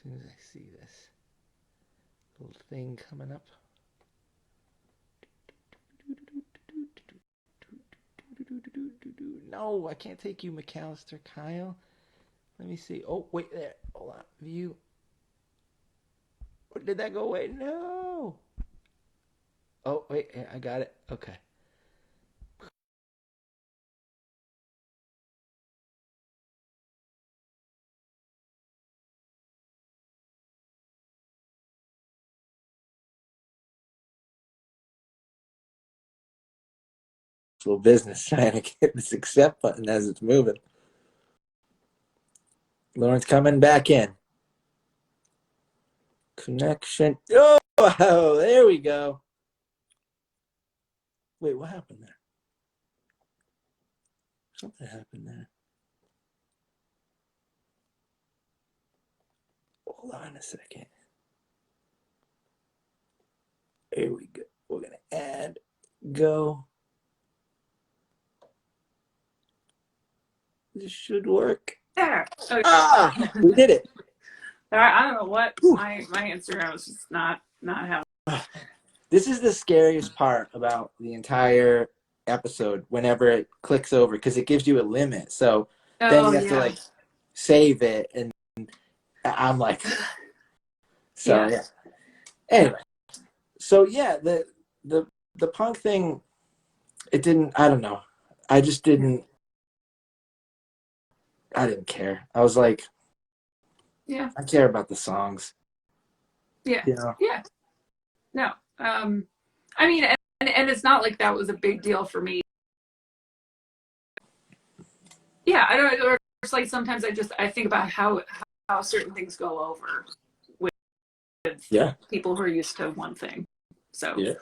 soon as I see this little thing coming up. No, I can't take you, McAllister Kyle. Let me see. Oh, wait there. Hold on. View. Did that go away? No. Oh, wait. I got it. Okay. Little business trying to get this accept button as it's moving. Lauren's coming back in. Connection. Oh, there we go. Wait, what happened there? Something happened there. Hold on a second. Here we go. We're going to add, go. This should work. There. Okay. Ah, we did it. I don't know what my Instagram was just not how. This is the scariest part about the entire episode whenever it clicks over, because it gives you a limit. So then you have to like save it, and I'm like, so yeah. Anyway, so yeah, the punk thing, it didn't. I don't know. I just didn't. I didn't care. I was like, yeah, I care about the songs. Yeah. You know? Yeah. No. I mean, and it's not like that was a big deal for me. Yeah, I don't. Or it's like sometimes I think about how certain things go over with people who are used to one thing. So yeah,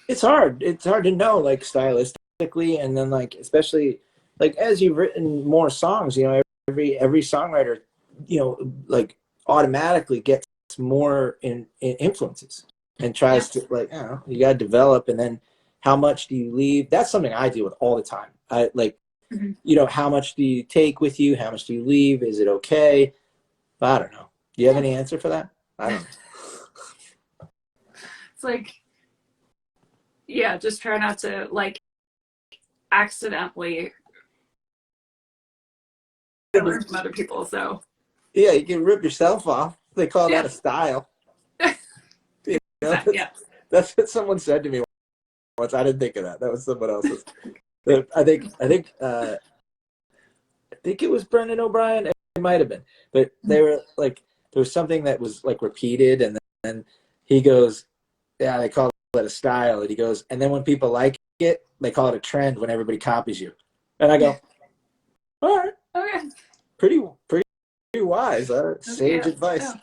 it's hard. It's hard to know, like, stylistically, and then like especially like as you've written more songs, you know, every songwriter, you know, like automatically gets more in influences and tries to, like, I don't know, you got to develop, and then how much do you leave? That's something I deal with all the time. I like, you know, how much do you take with you? How much do you leave? Is it okay? I don't know. Do you have any answer for that? I don't know. It's like, yeah, just try not to like accidentally learn from other people. So yeah, you can rip yourself off. They call that a style. You know, that's what someone said to me once. I didn't think of that. That was someone else's. I think it was Brendan O'Brien. It might have been, but they were like, there was something that was like repeated, and then he goes, "Yeah, they call it a style." And he goes, and then when people like it, they call it a trend when everybody copies you. And I go, all right, okay, pretty wise. Sage advice. Yeah.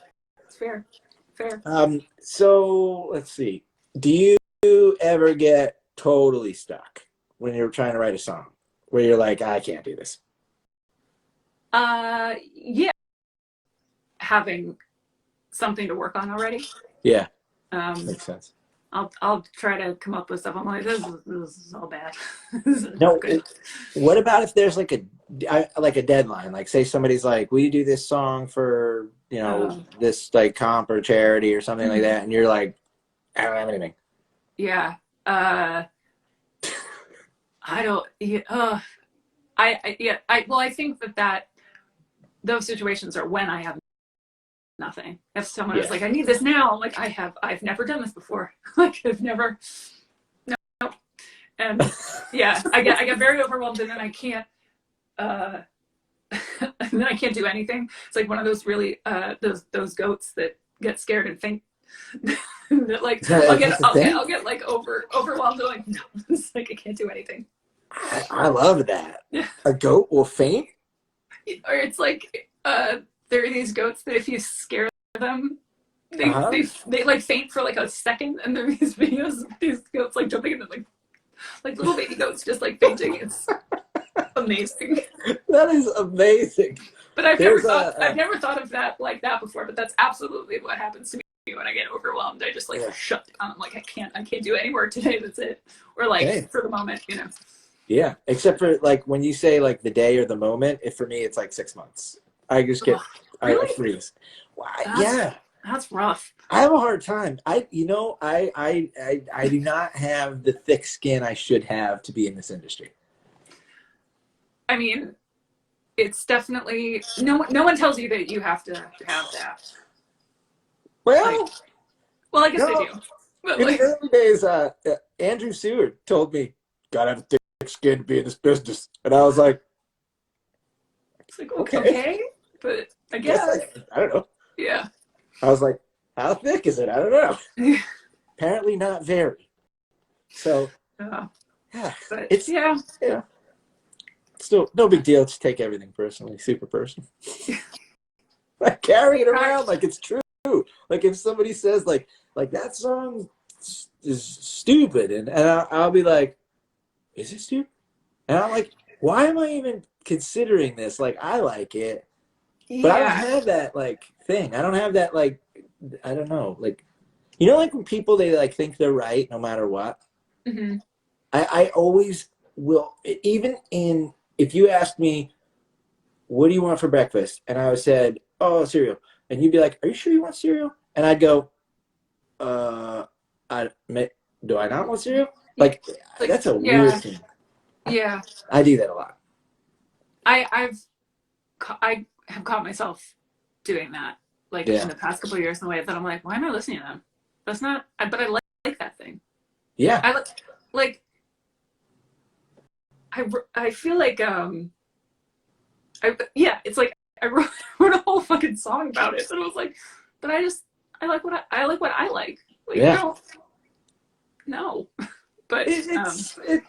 It's fair. So let's see. Do you ever get totally stuck when you're trying to write a song, where you're like, I can't do this? Yeah. Having something to work on already. Yeah. Makes sense. I'll try to come up with stuff. I'm like, this is all bad. No. What about if there's like a deadline? Like, say somebody's like, will you do this song for, you know, this like comp or charity or something like that, and you're like, I don't have anything. Yeah. I don't. I think that those situations are when I have nothing. If someone is like, I need this now, I'm like, I've never done this before. Like, I've never, no. And yeah, I get very overwhelmed, and then I can't, and then I can't do anything. It's like one of those really, those goats that get scared and faint. That like, I'll get like overwhelmed. And like, no, it's like, I can't do anything. I love that. A goat will faint? Or it's like, there are these goats that if you scare them, they like faint for like a second, and there are these videos of these goats like jumping into like little baby goats just like fainting. It's amazing. That is amazing. But I've never thought of that like that before. But that's absolutely what happens to me when I get overwhelmed. I just like shut down. I'm like, I can't do any work today. That's it. Or like for the moment, you know. Yeah, except for like when you say like the day or the moment, for me it's like 6 months. I just get I freeze. Yeah, That's rough. I have a hard time. I do not have the thick skin I should have to be in this industry. I mean, it's definitely no one tells you that you have to have that. Like, Well, well, I guess they no. do. But In the like, early days, Andrew Seward told me, "Gotta have a thick skin to be in this business," and I was like, it's like "Okay, okay, but I guess guess I don't know." yeah. I was like, "How thick is it? I don't know." Apparently, not very. So, yeah, But it's yeah, yeah, still no big deal. Just take everything personally, super personal. I carry it around like it's true. Like if somebody says like that song is stupid, and I'll be like, is it stupid? And I'm like, why am I even considering this? Like I like it, but I don't yeah. have that like thing. I don't have that like I don't know like like when people they like think they're right no matter what. Mm-hmm. I always will even in if you asked me what do you want for breakfast, and I said oh cereal, and you'd be like are you sure you want cereal? And I'd go I do I not want cereal? Like that's a weird yeah, thing. yeah. I do that a lot. I have caught myself doing that like in Yeah. the past couple of years in the way that I'm like, why am I listening to them? That's not. But I like that thing. Yeah. I like. I feel like it's like I wrote a whole fucking song about it, and I was like, but I like I like what I like. Like Yeah. you don't know, but it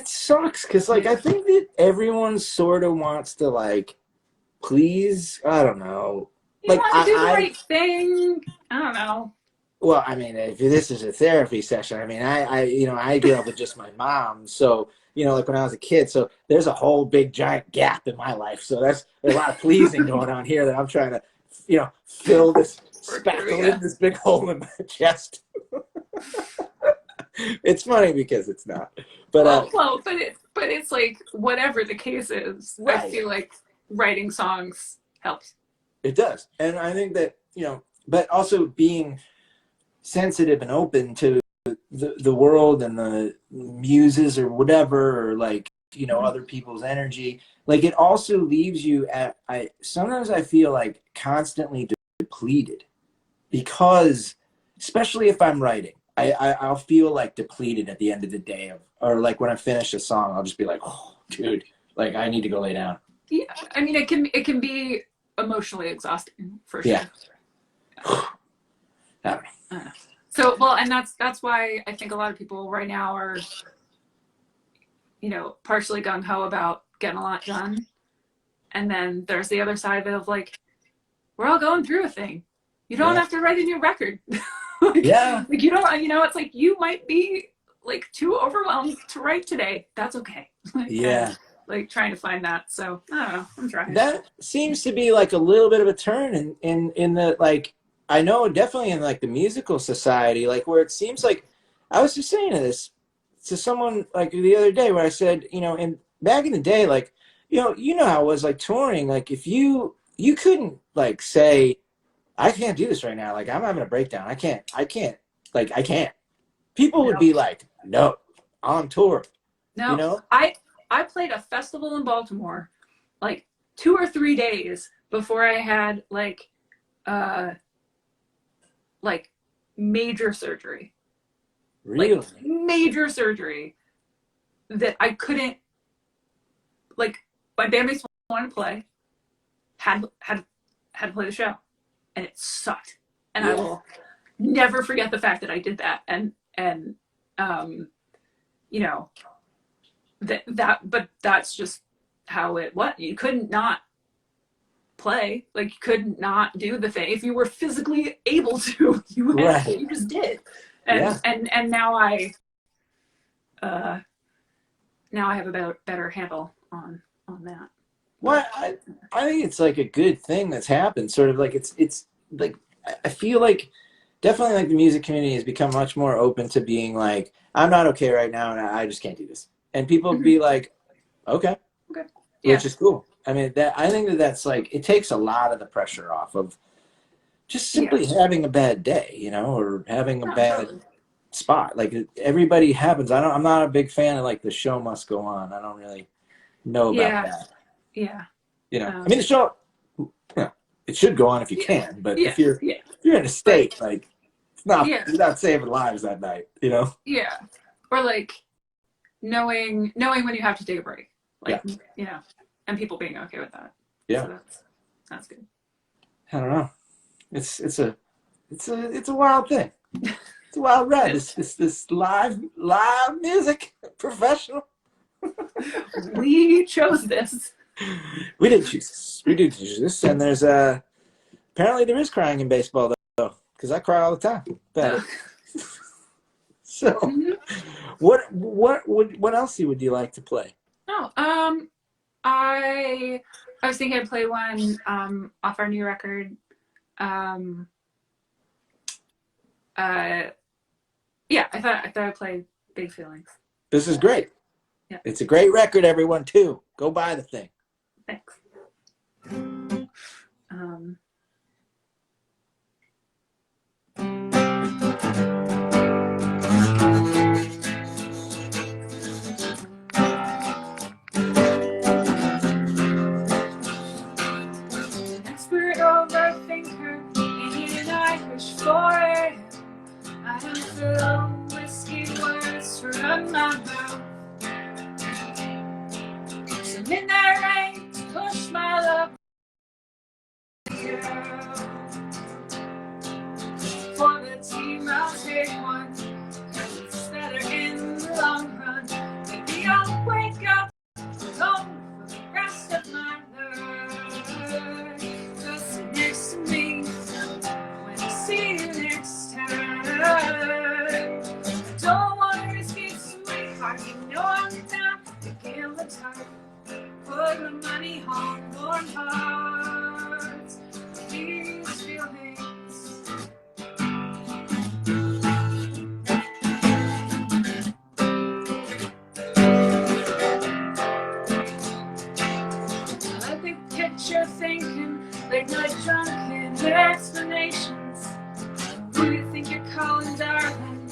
sucks because like I think that everyone sort of wants to like please. I don't know. you Like want to do the right thing. I don't know. well, I mean, if this is a therapy session, I mean, I grew up with just my mom, so like when I was a kid, so there's a whole big giant gap in my life. So there's a lot of pleasing going on here that I'm trying to, fill this spackle in this big hole in my chest. It's funny because it's not, but but it's like whatever the case is, right. I feel like writing songs helps. It does, and I think that but also being sensitive and open to the world and the muses or whatever, or like other people's energy. Like it also leaves you at sometimes I feel like constantly depleted because especially if I'm writing. I'll feel like depleted at the end of the day or like when I finish a song, I'll just be like, oh, dude, like I need to go lay down. Yeah, I mean, it can be emotionally exhausting for sure. Yeah. I don't know. So well, and that's why I think a lot of people right now are, partially gung ho about getting a lot done, and then there's the other side of like, we're all going through a thing. You don't have to write a new record. Yeah. Like you don't, it's like you might be like too overwhelmed to write today. That's okay. Yeah. Like trying to find that. So I don't know. I'm trying. That seems to be like a little bit of a turn in the like I know definitely in like the musical society, like where it seems like I was just saying this to someone like the other day where I said, in back in the day, like, how it was like touring, like if you couldn't like say, I can't do this right now. Like I'm having a breakdown. I can't. Like I can't. People would be like, no, on tour. No, I played a festival in Baltimore like 2 or 3 days before I had like major surgery. Really? Like major surgery that I couldn't, like my bandmates wanted to play, had to play the show, and it sucked. And I will never forget the fact that I did that. And but that's just how it was. You couldn't not play, like you couldn't not do the thing. If you were physically able to, you just did. And now I have a better handle on that. Well, I think it's like a good thing that's happened. Sort of like it's like I feel like definitely like the music community has become much more open to being like, I'm not okay right now and I just can't do this. And people be like, okay, yeah. which is cool. I mean, I think that's like, it takes a lot of the pressure off of just simply having a bad day, you know, or having a bad totally. spot. Like everybody happens. I'm not a big fan of like the show must go on. I don't really know about that. Yeah. You know, I mean, the show, you know, it should go on if you can, but if you're in a state, like you're not saving lives that night, you know? Yeah. Or like knowing when you have to take a break. Like, you know, and people being okay with that. Yeah. So that's good. I don't know. It's a wild thing. It's a wild ride. This live music, professional. We chose this. We did choose this. And there's apparently there is crying in baseball though, because I cry all the time about it. So, what else would you like to play? Oh, I was thinking I'd play one off our new record. Yeah, I thought I'd play Big Feelings. This is great. Yeah. It's a great record, everyone, too. Go buy the thing. Thanks. Expert overthinker, and I wish for it. I don't feel whiskey words from my mouth. So midnight rain to push my love. For the team, I'll take one. It's better in the long run. Maybe I'll wake up alone for the rest of my life. Just sit next to me when I see you next time. I don't want to risk it, sweetheart. You know I'm down to gamble tight. Put my money on warm hearts. These feelings. I like the picture thinking, late night drunken explanations. Who do you think you're calling, darling?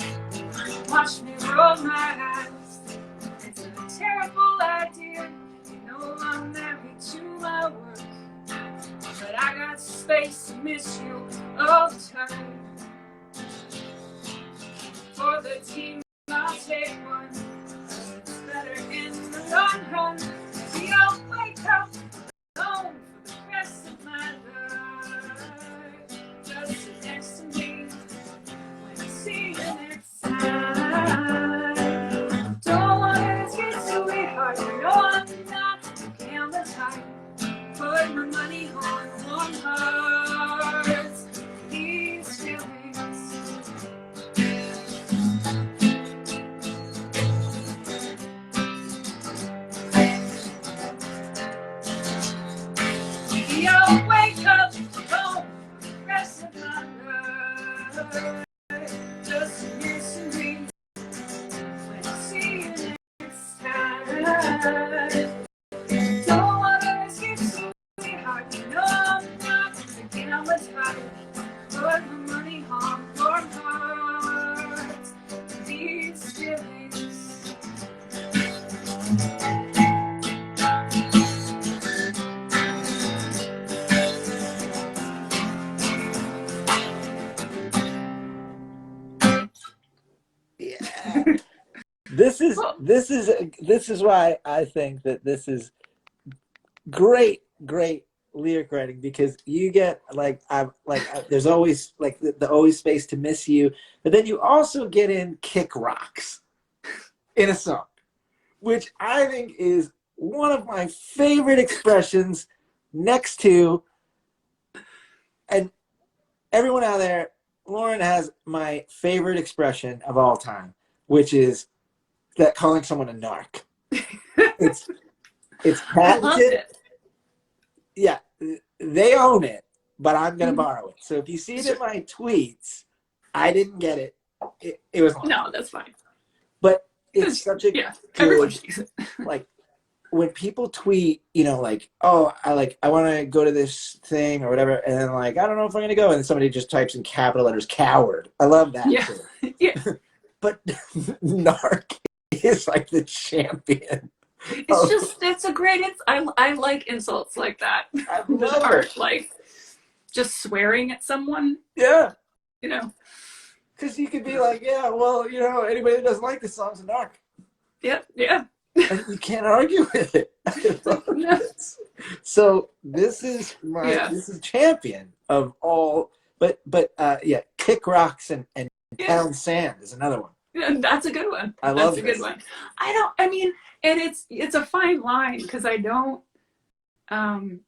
Watch me roll my eyes. It's a terrible idea. You know I'm married to my work, but I got space to miss you all the time. For the team, I'll take one. It's better in the long run. See, I'll wake up alone for the rest of my life. Just sit next to me when I see you next time. Don't want to get sweetheart. You know I'm not a gambler type. Put my money on warm hearts. These feelings. I'll wake up alone for the rest of my life. Just listen to me when I see you next time. Don't want to risk it, sweetheart. You know I'm not thinking I'm a type. Put my money on warm hearts. These feelings. This is why I think that this is great lyric writing, because you get there's always like the always space to miss you, but then you also get in kick rocks in a song, which I think is one of my favorite expressions next to, and everyone out there, Lauren has my favorite expression of all time, which is that calling someone a narc. It's patented. Yeah, they own it, but I'm gonna borrow it. So if you see it in my tweets, I didn't get it. It was long. No, that's fine. But it's such a good, everyone sees it. like, when people tweet, you know, like, oh, I want to go to this thing or whatever, and then like, I don't know if I'm gonna go, and somebody just types in capital letters coward. I love that Yeah. too. Yeah. But Narc is like the champion. It's just, it's a great, I like insults like that. I That love aren't it. like just swearing at someone, Yeah. you know? Because you could be like, yeah, well, you know, anybody that doesn't like this song's a narc. Yeah. Yeah. And you can't argue with it. I love No. this. So this Yeah. is champion of all, but yeah, kick rocks and Yeah. pound sand is another one. Yeah, that's a good one. I That's love a good this. one. I mean, and it's a fine line because I don't, um,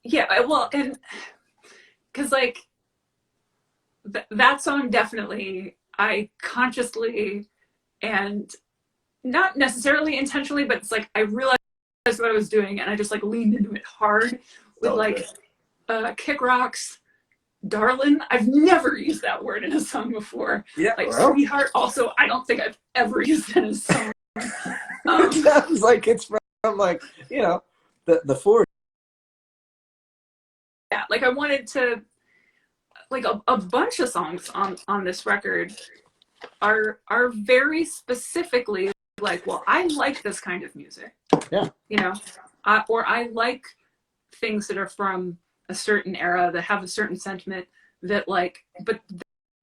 yeah, well, and because like that song definitely, I consciously and not necessarily intentionally, but it's like I realized what I was doing and I just like leaned into it hard with So like good. kick rocks, darling. I've never used that word in a song before. Yeah, Like well, sweetheart, also I don't think I've ever used it in a song. it sounds like it's from like, you know, the 40s. Yeah, like I wanted to, like a bunch of songs on this record are very specifically like, well, I like this kind of music. Yeah. You know, or I like things that are from a certain era that have a certain sentiment that like, but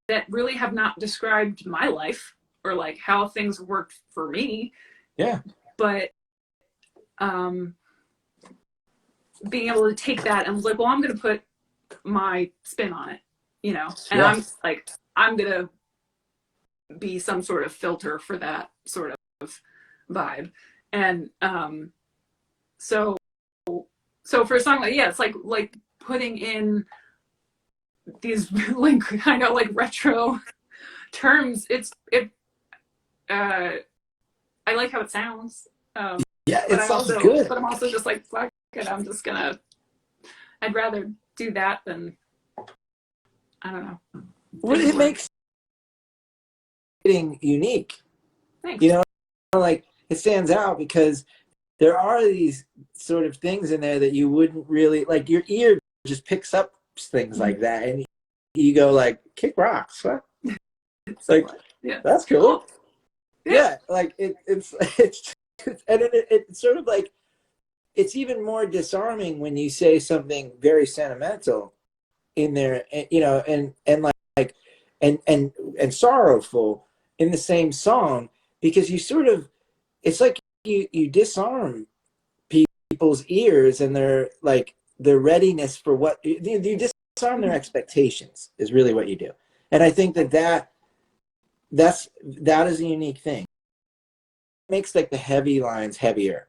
that really have not described my life or like how things worked for me. Yeah. But being able to take that and was like, well, I'm going to put my spin on it, you know, and Yeah. I'm like, I'm going to be some sort of filter for that sort of vibe. And so for a song like, yeah, it's like putting in these like kind of like retro terms. I like how it sounds. Yeah, But it sounds good. but I'm also just like, fuck it, I'd rather do that than, I don't know. Well, it makes it unique. Thanks. You know, like it stands out because there are these sort of things in there that you wouldn't really like. Your ear just picks up things like that, and you go like, "Kick rocks." Huh? It's like, yeah, that's cool. Yeah, like it's and it's sort of like it's even more disarming when you say something very sentimental in there, you know, and like and sorrowful in the same song, because you sort of, it's like you disarm people's ears and their readiness for what you disarm their expectations is really what you do. And I think that is a unique thing. It makes like the heavy lines heavier.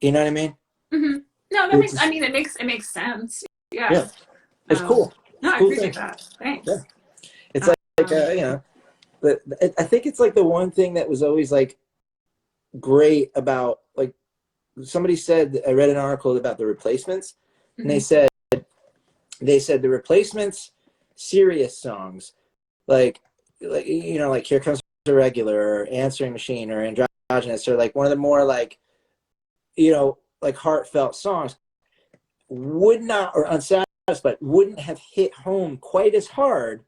You know what I mean? Mm-hmm. No, that makes. I mean, it makes sense. Yeah. Yeah. It's cool. No, I cool appreciate thing. that. Thanks. Yeah. It's you know, but I think it's like the one thing that was always like great about, like, somebody said, I read an article about the Replacements, and they said the Replacements serious songs, like you know, like Here Comes the Regular or Answering Machine or Androgynous, or like one of the more like, you know, like heartfelt songs, would not, or Unsatisfied, wouldn't have hit home quite as hard,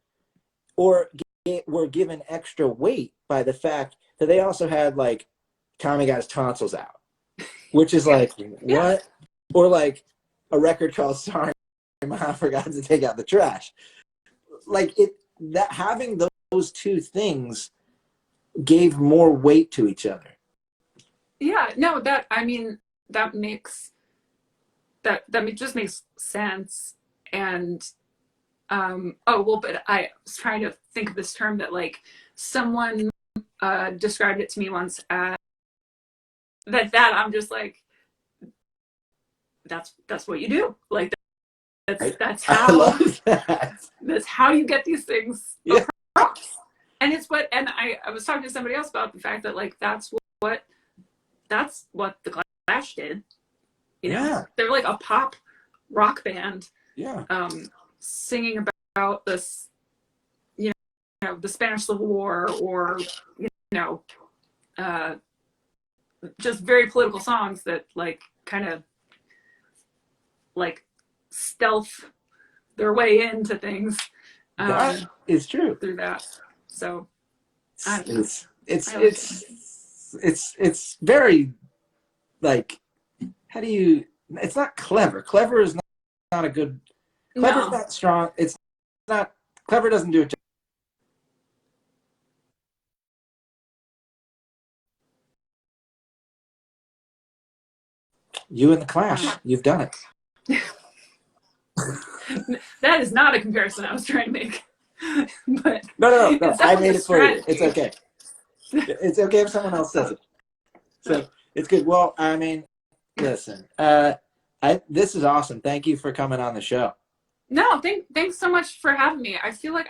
or were given extra weight by the fact that they also had like Tommy Got His Tonsils Out, which is like, what? Or like a record called Sorry Mom Forgot to Take Out the Trash. Like that having those two things gave more weight to each other. Yeah, no, that, I mean, that makes, that just makes sense. And but I was trying to think of this term that like someone described it to me once as that I'm just like, that's what you do. Like that's how, I love that. That's how you get these things across. And it's what, and I was talking to somebody else about the fact that like that's what the Clash did. You know, they're like a pop rock band. Yeah. Singing about this, you know, the Spanish Civil War, or you know, just very political songs that like kind of like stealth their way into things That is true. through that. So I don't know. It's it's I like it. it's very like, how do you? It's not clever. Clever is not a good. Clever is No. not strong. It's not clever. Doesn't do it. You and the Clash. You've done it. That is not a comparison I was trying to make. But No. it's I definitely made a it for you. strategy. It's okay. It's okay if someone else says it. So it's good. Well, I mean, listen. This is awesome. Thank you for coming on the show. No, thanks so much for having me. I feel like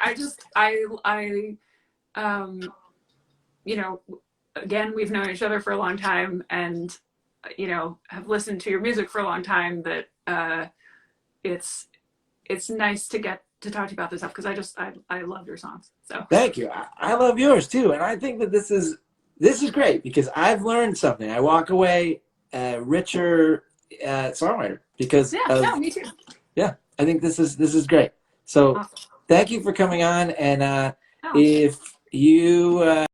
you know, again, we've known each other for a long time, and you know, have listened to your music for a long time. That it's nice to get to talk to you about this stuff, because I love your songs. So Thank you. I love yours too, and I think that this is great because I've learned something. I walk away a richer songwriter because yeah, of, no, me too. yeah. I think this is great. So Awesome. thank you for coming on, and Oh. if you